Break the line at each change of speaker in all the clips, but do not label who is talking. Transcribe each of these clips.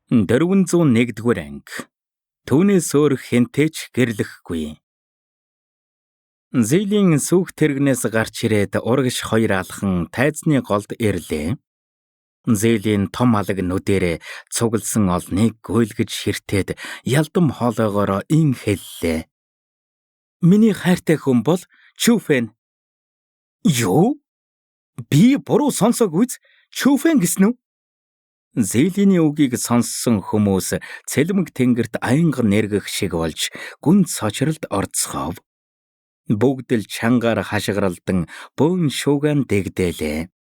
401-р анги. Түүнээс өөр хэнтэйч гэрлэхгүй. Зэйлийн сүүх тэрэгнээс гарч ирээд урагш хоёр алхан тайзны голд ирлээ. Зэйлийн том алаг нүдэрээ цугласан олныг гуйлгэж ширтээд ялдам хоолойгоор ин хэллээ. Миний хайртай хүн бол Чүфэн. Юу? Би буруу сонсоогүй биз? Чүфэн гэсэн үү? Зэйлийн үгийг сонссон хүмүүс цэлмэг тэнгэрт аянга нэргэх шиг болж гүн цочролд орцгов. Бүгд л чангаар хашгиралдан бөөн шуугаан дэгдээлээ.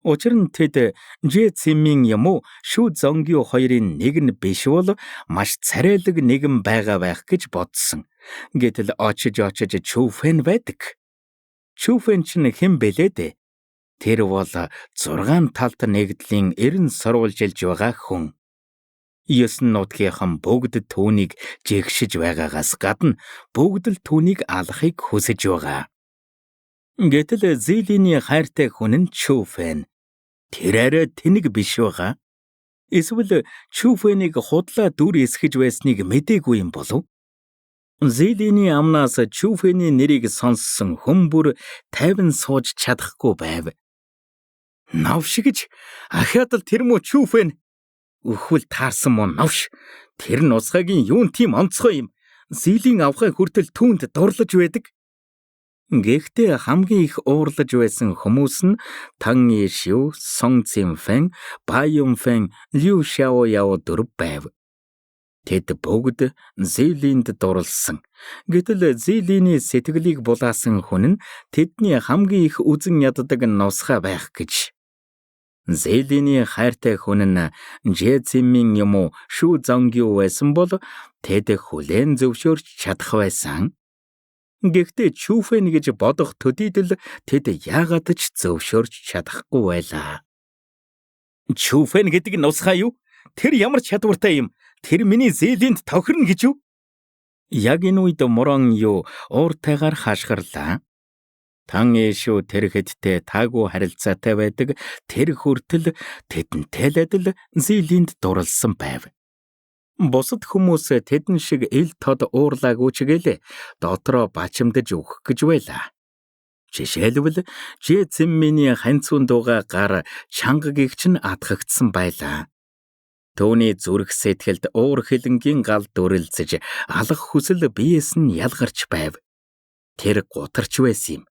Учир нь тэд Жэцимийн юм уу Шү Зонгио хоёрын нэг нь биш бол маш царайлаг нэгэн байгаа байх гэж бодсон. Гэтэл очиж Чүфэн байдаг. Чүфэн ч хэн бэлээ дээ? Тэр бол 6 талт нэгдлийн 90 сурвалжилж байгаа хүн. 9 нутгийнхан бүгд түүнийг жигшиж байгаагаас гадна бүгд л түүнийг алахыг хүсэж байгаа. Гэтэл Зэйлийн хайртай хүн нь Чүфэн. Тэр арай тэнэг биш байгаа. Эсвэл Чүфэнийг худлаа дүр эсгэж байсныг мэдээгүй юм болов? Зэйлийн амнаас Чүфэний нэрийг сонссон хүн бүр тайван сууж чадахгүй байв. Навш гэж ахаад л тэр мө Чүфэн. Өхвөл таарсан мөн навш. Тэр нусгагийн юун тийм онцгой юм. Зэйлийн авхай хүртэл түүнд дурлаж байдаг. Гэхдээ хамгийн их уурлаж байсан хүмүүс нь Тан Ишүү, Сон Цзинфэн, Ба Юмфэн, Лю Шао Яо дөрв байв. Тэд бүгд Зэйлинд дурлсан. Гэтэл Зэйлиний сэтгэлийг булаасан хүн нь тэдний хамгийн их үзэн яддаг нусгай байх гэж. Зэйлиний хайртай хүн нь Жэцимийн юм уу Шү Зонгио байсан бол тэд хүлээн зөвшөөрч чадах байсан. Гэхдээ Чүфэн гэж бодох төдийдл тэд яагаад ч зөвшөөрч чадахгүй байлаа. Чүфэн гэдэг нусгай юу? Тэр ямар чадвартай юм? Тэр миний Зэйлинд тохирно гэж юу? Яг энэ үед Морон юу ууртайгаар хашгирлаа. Тан Ишүү тэр хэдтэй таагүй харилцаатай байдаг. Тэр хүртэл тэдэнтэй л адил Зэйлинд дурлсан байв. Бусад хүмүүс тэдэн шиг ил тод уурлаагүй ч гэлээ дотроо бачимдаж өгөх гэж байлаа. Жишээлбэл Жэцимийн ханцуун дууга гар чанга гихч нь атгагдсан байлаа. Төвний зүрх сэтгэлд уур хилэнгийн гал дүрэлзэж алах хүсэл биеэс нь ялгарч байв. Тэр гутарч байсан юм.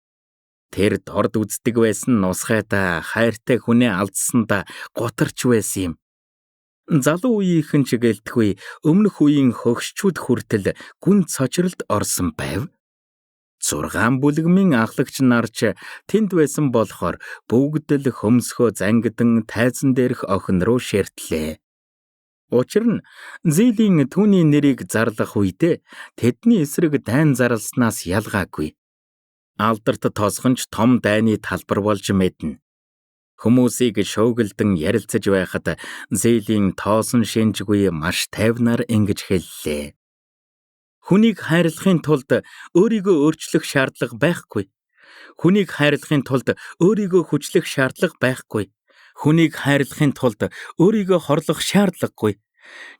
Тэр дорд үздэг байсан нусгайда хайртай хүнээ алдсандаа гутарч байсан юм. Залуу үеийнхэн ч гэлтгүй өмнөх үеийн хөгшчүүд хүртэл гүн цочролд орсон байв. 6 бүлэгмийн ахлагч нарч тэнд байсан болохоор бүгд л хөмсгөө зангидан тайзан дээрх охин руу ширтлээ. Учир нь Зэйлийн түүний нэрийг зарлах үедээ тэдний эсрэг дайн зарлснаас ялгаагүй. Алдарт тосгонч том дайны талбар болж мэднэ. Хүмүүсийг шуугилдан ярилцаж байхад Зэйлийн тоосон шинжгүй маш тайвнаар ингэж хэллээ. Хүнийг хайрлахын тулд өөрийгөө өөрчлөх шаардлага байхгүй. Хүнийг хайрлахын тулд өөрийгөө хүчлэх шаардлага байхгүй. Хүнийг хайрлахын тулд өөрийгөө хорлох шаардлагагүй.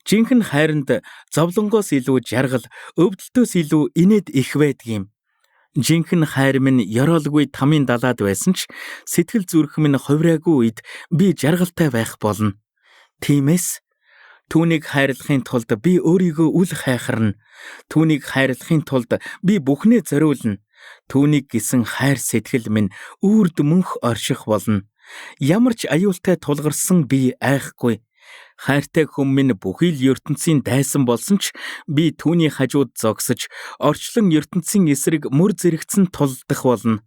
Жинхэнэ хайранд зовлонгоос илүү жаргал, өвдөлтөөс илүү инээд их байдгийм. Жинхэнэ хайр минь ёроолгүй тамийн далаад байсан ч сэтгэл зүрх минь хувраагүй үед би жаргалтай байх болно. Тиймээс түүнийг хайрлахын тулд би өөрийгөө үл хайхарна. Түүнийг хайрлахын тулд би бүхнээ зориулна. Түүнийг гисэн хайр сэтгэл минь үрд мөнх орших болно. Ямар ч аюултай тулгарсан би айхгүй. Хайртай хүн минь бүхий л ертөнцийн дайсан болсон ч би түүний хажууд зогсож орчлон ертөнцийн эсрэг мөр зэрэгцэн тулдах болно.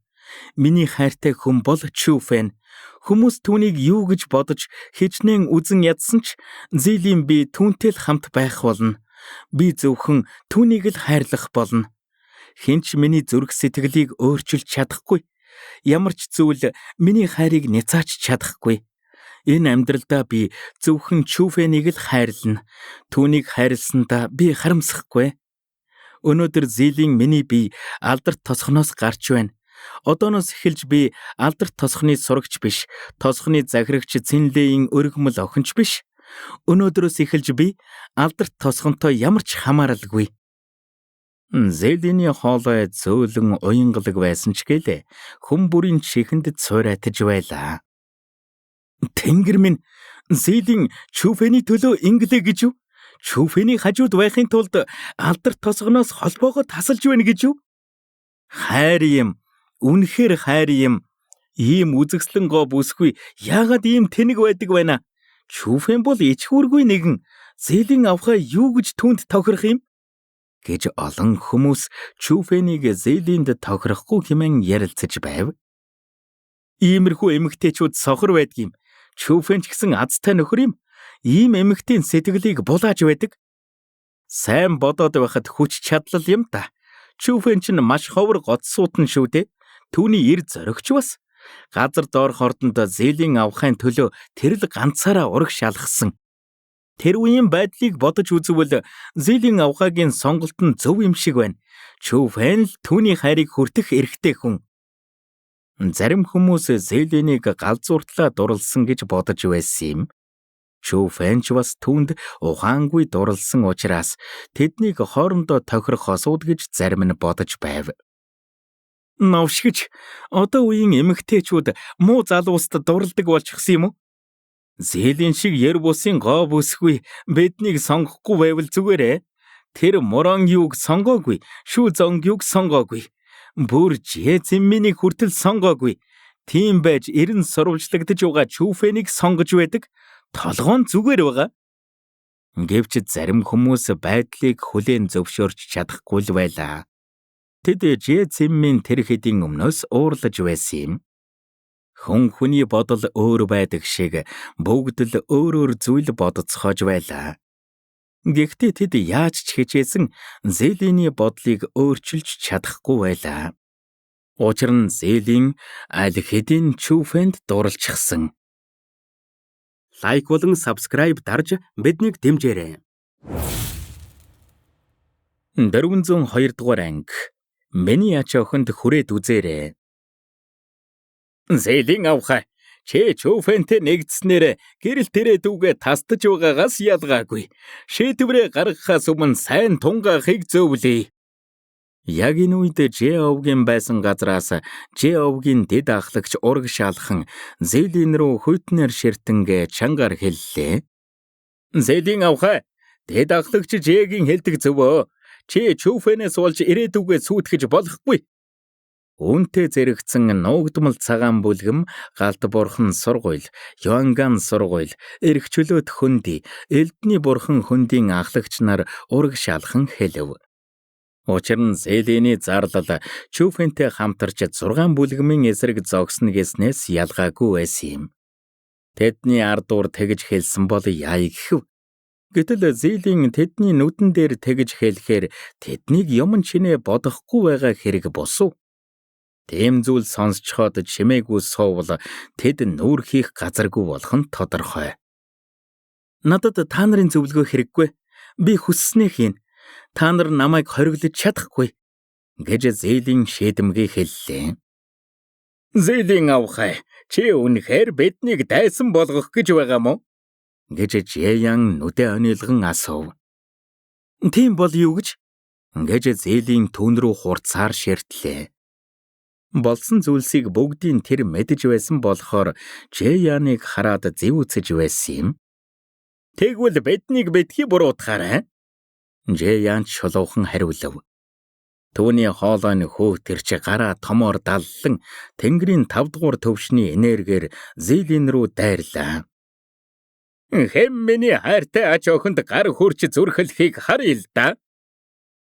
Миний хайртай хүн бол Чүфэн. Хүмүүс түүнийг юу гэж бодож хичнээн үзэн ядсан ч Зэйлийн би түүнтэй л хамт байх болно. Би зөвхөн түүнийг л хайрлах болно. Хинч миний зүрх сэтгэлийг өөрчилж чадахгүй. Ямар ч зүйл миний хайрыг няцаач чадахгүй. Энэ амьдралдаа би зөвхөн Чүфэнийг л хайрлана. Түүнийг хайрласандаа би харамсахгүй. Өнөөдөр Зэйлийн миний бие алдарт тосгоноос гарч байна. Одооноос эхэлж би алдарт тосхны сурагч биш, тосхны захирагч Цинлэйн өргөмөл охинч биш. Өнөөдрөөс эхэлж би алдарт тосгонтой ямар ч хамааралгүй. Зээлийн хоолой зөөлөн уянгалаг байсан ч гэлээ хүн бүрийн чихэнд цуурайтаж байлаа. Тэнгэр минь, зээлийн чүфэний төлөө инглээ гэж юу? Чүфэний хажууд байхын тулд алдарт тосгоноос холбоогоо тасалж байна гэж юу? Хайр юм, үнэхээр хайр юм. Ийм үзэсгэлэн гоо бүсгүй яагаад ийм тэнэг байдаг байна? Чүфэн бол ичхүүргүй нэгэн. Зээлийн авхаа юу гэж түнд тохирох юм? Гэж олон хүмүүс чүфэнийг зээлинд тохирохгүй хэмээн ярилцаж байв. Иймэрхүү эмэгтэйчүүд сохор байдгийм. Чүфэн ч гэсэн азтай нөхөр юм. Ийм эмэгтэйн сэтгэлийг булааж байдаг. Сайн бодоод байхад хүч чадлал юм та. Чүфэн ч маш ховор гоцсуутан шүү дээ. Түүний эр зоригч бас. Газар доорх ордонд зээлийн авахын төлөө тэр л ганцаараа урагш алгасан. Тэр үеийн байдлыг бодож үзвэл зээлийн авахагийн сонголт нь зөв юм шиг байна. Чүфэн л түүний хайрыг хүртэх эрхтэй хүн. Зарим хүмүүс зээлинийг галзууртлаа дурлсан гэж бодож байсан юм. Чүфэн ч бас түүнд ухаангүй дурлсан учраас тэднийг хоорондоо тохирох асуудаг гэж зарим нь бодож байв. Навшигч, одоо үеийн эмэгтэйчүүд муу залууст дурладаг болчихсон юм уу? Зээлийн шиг ер бусын гоо бүсгүй биднийг сонгохгүй байвал зүгээрээ. Тэр морон юуг сонгоогүй, шүү зонг юуг сонгоогүй. Бүр Жэзэмминийг хүртэл сонгоогүй. Тийм байж эрен сурвалжлагдаж байгаа чүфэнийг сонгож байдаг. Толгоон зүгээр байгаа. Гэвч зарим хүмүүс байдлыг хүлээн зөвшөөрч чадахгүй л байлаа. Тэд Жэзэммийн тэр хэдийн өмнөөс уурлаж байсан юм. Хүн хүний бодол өөр байдаг шиг бүгд л өөр зүйл бодоцоож байлаа. Гэхдээ тэд яаж ч хичээсэн зээлийн бодлыг өөрчилж чадахгүй байлаа. Учир нь зээлийн аль хэдийн чүфэнд дурлчихсан. Лайк болон subscribe дарж биднийг дэмжээрэй. 402 дугаар анги. Миний ач охинд хүрээд үзээрэй. Зээлийн авхаа, чи чүфэнтэй нэгдснээр гэрэл тэрэ дүүгээ тастаж байгаагаас ялгаагүй. Шийдвэрээ гаргахаас өмнө сайн тунгаахыг зөвлөе. Яг энэ үед Жэовгийн байсан газраас Жэовгийн дэд ахлагч урагш алхан зээлийн рүү хүйтнэр ширтэнгээ чангаар хэллээ. Зээлийн авхаа, дэд ахлагч Жэгийн хэлдэг зөвөө. Чи чүфэнээс болж ирээдүгөө сүйтгэж болохгүй. Үүнтэй зэрэгцэн нуугдмал цагаан бүлгэм, галт бурхан сургууль, Йоанган сургууль, эрх чөлөөт хөндөй, элдний бурхан хөндийн ахлагч нар урагш алхан хэлв. Учир нь зээлийн зарлал чүфэнтэй хамтарч 6 бүлгмийн эсрэг зогсно гэснээс ялгаагүй байсан юм. Тэдний ардуур тэгж хэлсэн бол яа гэв. Гэтэл зээлийн тэдний нүдэн дээр тэгж хэлэхээр тэднийг юм чинээ бодохгүй байгаа хэрэг босов. Тэм зүйл сонсцоход чимээгүй суувал тэд нүүр хийх газаргүй болох нь тодорхой. Надад та нарын зөвлөгөө хэрэггүй. Би хүсснээ хийн. Та нар намайг хориглож чадахгүй гэж зээлийн шийдэмгий хэллээ. Зээлийн авхай, чи үнэхээр биднийг дайсан болгох гэж байгаа мó? Гэж Жэян нүдэ онилгон асуув. Тийм бол юу гэж? Гэж зээлийн түүн рүү хурцаар ширтлээ. Болсон зүйлсийг бүгдийг тэр мэдэж байсан болохоор Жэяныг хараад зэвүүцэж байсан юм. Тэгвэл биднийг битгий буруутгаарай. Жэян шулуухан хариулв. Түүний хоолой нь хөөгтөрч гараа томоор даллан тэнгэрийн 5 дугаар төвшний энергээр зээлийн рүү дайрлаа. Хэм миний хайртай ач охинд гар хурч зүрхлэхийг харъя л да.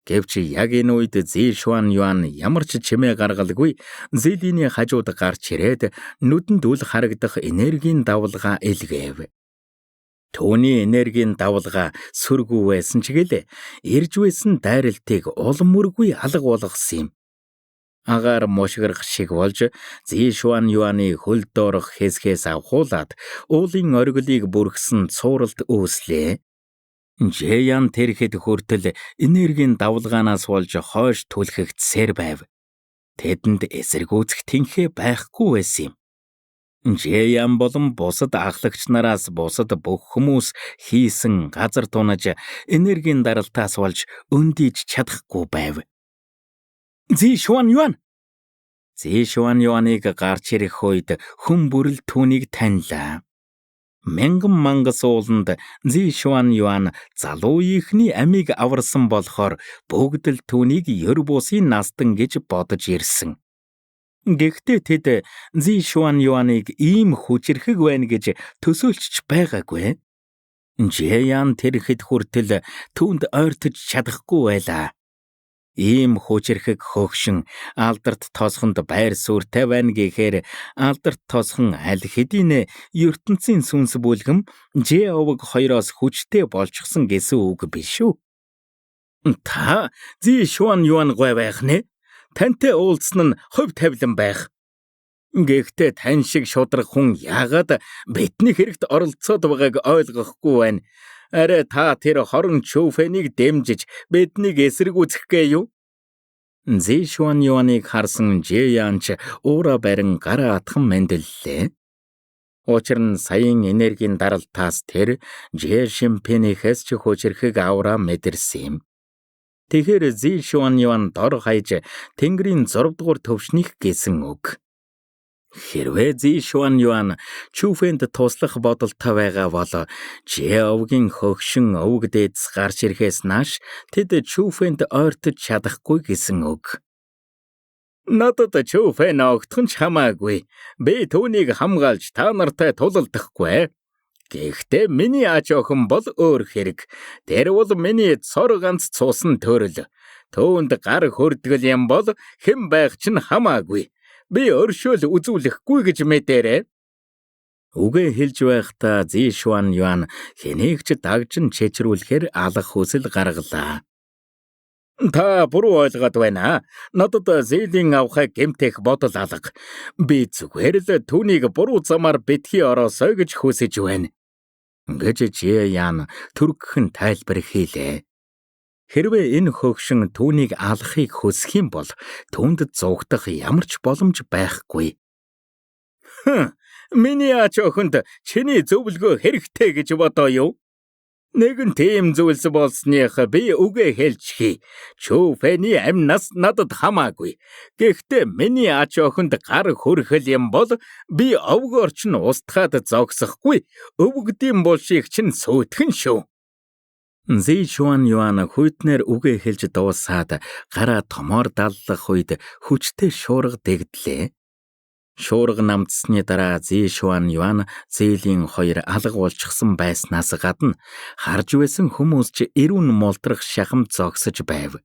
Гэвч яг энэ үед Зишуан Юан ямар ч чимээ гаргалгүй зээлийн хажууд гарч ирээд нүдэнд үл харагдах энергийн давлгаа илгээв. Түүний энергийн давлгаа сүргүү байсан ч гэлээ ирж байсан дайралтыг улам мөргүй алга болгосон юм. Агаар мушгарах шиг болж Зишуан Юаны хөл доорох хэсгээс авахуулаад уулын оргилыг бүргсэн цууралд үүслээ. Жэян тэрхэд хүртэл энергийн давлгаанаас болж хойш түлхэгдсээр байв. Тэдэнд эсэргүүцэх тэнхээ байхгүй байсан юм. Жэян болон бусад ахлагч нараас бусад бүх хүмүүс хийсэн газар тунаж энергийн даралтаас болж өндийж чадахгүй байв. Зи Шуан Юан Юаныг гарч ирэх үед хүн бүрэл түүнийг таньлаа. Мянган мангас ууланд Зи Шуан Юан залуу ихний амийг аварсан болохоор бүгд л түүнийг ёр бусын настан гэж бодож ирсэн. Гэхдээ тэд Зи Шуан Юаныг ийм хүчирхэг байна гэж төсөөлж байгаагүй. Жэян тэр хэд хүртэл түүнд ойртож чадахгүй байлаа. Ийм хүчирхэг хөгшин алдарт тосхонд байр суурьтай байна гэхээр алдарт тосхон аль хэдийн ертөнцийн сүнс бүлгэм Жэовг хоёроос хүчтэй болчихсон гэсэн үг биш үү? Та Зи Шуан Юан гой байх нэ? Тантай уулзсан нь хувь тавилан байх. Гэхдээ тань шиг шудраг хүн яагаад бидний хэрэгт оролцоод байгааг ойлгохгүй байна. Арай та тэр хорон Чүфэнийг дэмжиж биднийг эсэргүүцэх гээ юу? Зи Шуан Юаныг харсан Жэянч уура барин гараа атхан мэндэллээ. Учир нь саяын энергийн даралтаас тэр Жэ Шимпэнийхээс ч хүчирхэг авраа мэдэрсэн юм. Тэгэхээр Зи Шуан Юан дор хаяж Тэнгэрийн 6 дугаар төвшних гэсэн үг. Хэрвээ Зи Шуан Юан Чүфэнд туслах бодолтой байгаа бол Жэовгийн хөгшин өвөг дээдс гарч ирэхээс нааш тэд Чүфэнд ойртож чадахгүй гэсэн үг. Надад Чүфэн огтхон ч хамаагүй. Би түүнийг хамгаалж та нартай тулалдахгүй. Гэхдээ миний ач охин бол өөр хэрэг. Тэр бол миний цор ганц цусан төрөл. Түүнд гар хөрдгөл юм бол хэн байх ч хамаагүй. Би өршөөл үзүүлэхгүй гэж мэдээрэй. Үгээ хэлж байхдаа Зи Шуан Юан хэнийг ч дагжин чэчрүүлэхээр алах хүсэл гаргалаа. Та буруу ойлгоод байна. Надад Зэлийн авахыг гэмтэх бодол алга. Би зүгээр л түүнийг буруу замаар битгий ороосоо гэж хүсэж байна. Гэж Жэян түргхэн тайлбар хийлээ. Хэрвээ энэ хөгшин түүнийг алахыг хүсэх юм бол түүнд зугдах ямар ч боломж байхгүй. Миний ач охинд чиний зөвлөгөө хэрэгтэй гэж бодоо юу? Нэгэн тийм зүйлс болсных би үгээ хэлчихье. Чүфэний амнаас надад хамаагүй. Гэхдээ миний ач охинд гар хөрхөл юм бол би овгоор ч устгаад зогсохгүй. Өвгдийн булшийг чинь сүйтгэн шүү. Зи Шуан Юан хүйтнэр үгээ хэлж дуусаад гараа томоор даллах үед хүчтэй шуурга дэгдлээ. Шуурга намтсны дараа Зи Шуан Юан Зэлийн хоёр алга болчихсон байснаас гадна харж байсан хүмүүс ч эрүүн мултрах шахам зогсож байв.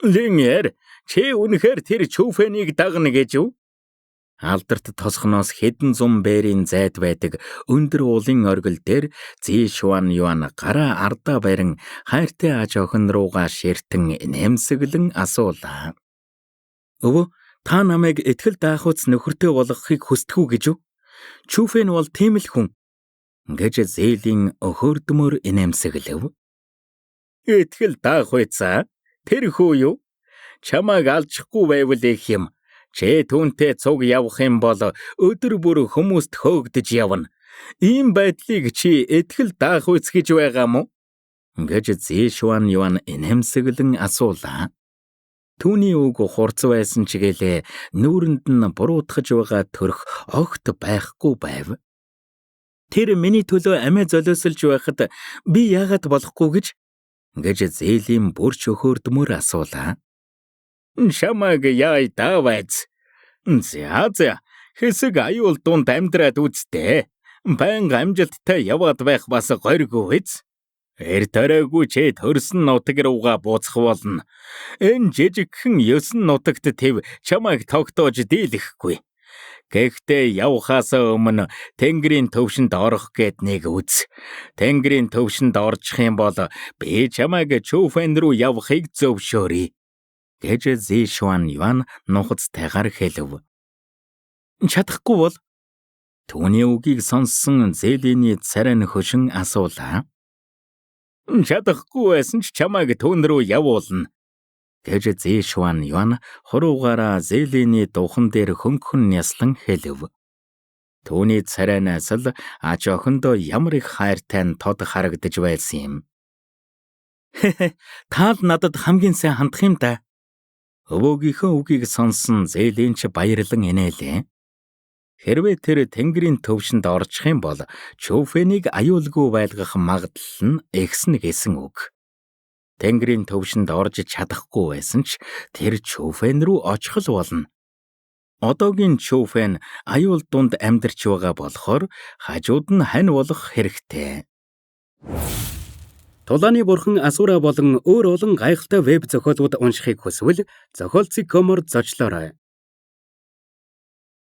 Линьер, чи үнэхээр тэр Чүфэнийг дагна гэж юу? Алдарт тосхноос хэдэн зам бээрийн зайд байдаг өндөр уулын оргил дээр Зи Шуан Юан гараа ардаа барин хайртай аж охин руугаа ширтэн нэмсэглэн асуулаа. Өвөө, та намайг итгэл даахуйц нөхөртэй болгохыг хүсдэг үү гэж үү? Чүфэн бол тийм л хүн. Гэж Зэлийн өхөрдмөр нэмсэглэв. Итгэл даахуйцаа? Тэр хүү юу? Чамайг алжихгүй байвал их юм. Чи түүнтэй цуг явах юм бол өдөр бүр хүмүүст хөөгдөж явна. Ийм байдлыг чи итгэл даахуйц гэж байгаа мó? Гэж Зи Шуан Юан нэмсэглэн асуулаа. Түүний үг хурц байсан ч гэлээ нүүрэнд нь буруутгаж байгаа төрх огт байхгүй байв. Тэр миний төлөө амиа золиослж байхад би яагаад болохгүй гэж Зэлийн бүрч өхөрдмөр асуулаа. Шамаг яй давайц. За, хэсэг аюул дунд амьдраад үзтээ. Баян амжилттай яваад байх бас горьгүй биз? Эртэрэггүй ч төрсөн нутаг руугаа бууцах болно. Энэ жижигхэн 9 нутагт тэв чамайг тогтоож дийлэхгүй. Гэхдээ явхаас өмнө Тэнгэрийн төвшөнд орох гээд нэг үз. Тэнгэрийн төвшөнд орчих юм бол би чамайг Чүфэн рүү явахыг зөвшөөрье. Гэж Зи Шуан Юан нухацтайгаар хэлв. Чадахгүй бол? Түүний үгийг сонссон Зэлийн царай хошин асуулаа. Чадахгүй байсан ч чамайг түүн рүү явуулна. Гэж Зи Шуан Юан хуруугаараа Зэлийн духан дээр хөнгөн няслан хэлв. Түүний царайнаас л аж охиндоо ямар их хайртай нь тод харагдаж байсан юм. Та л надад хамгийн сайн хандах юм да. Өвөөгийнхөө үгийг сонсон Зээлийн ч баярлан инээлээ. Хэрвээ тэр тэнгэрийн төвшөнд орчих юм бол Чөүфэнийг аюулгүй байлгах магадлал нь ихсэн гэсэн үг. Тэнгэрийн төвшөнд орж чадахгүй байсан ч тэр Чөүфэн рүү очих л болно. Одоогийн Чөүфэн аюул дунд амьдарч байгаа болохоор хажууд нь хань болох хэрэгтэй. Тулааны бурхан Асура болон өөр олон гайхалтай веб зохиолууд уншихыг хүсвэл зохиолцыг комор зочлоорой.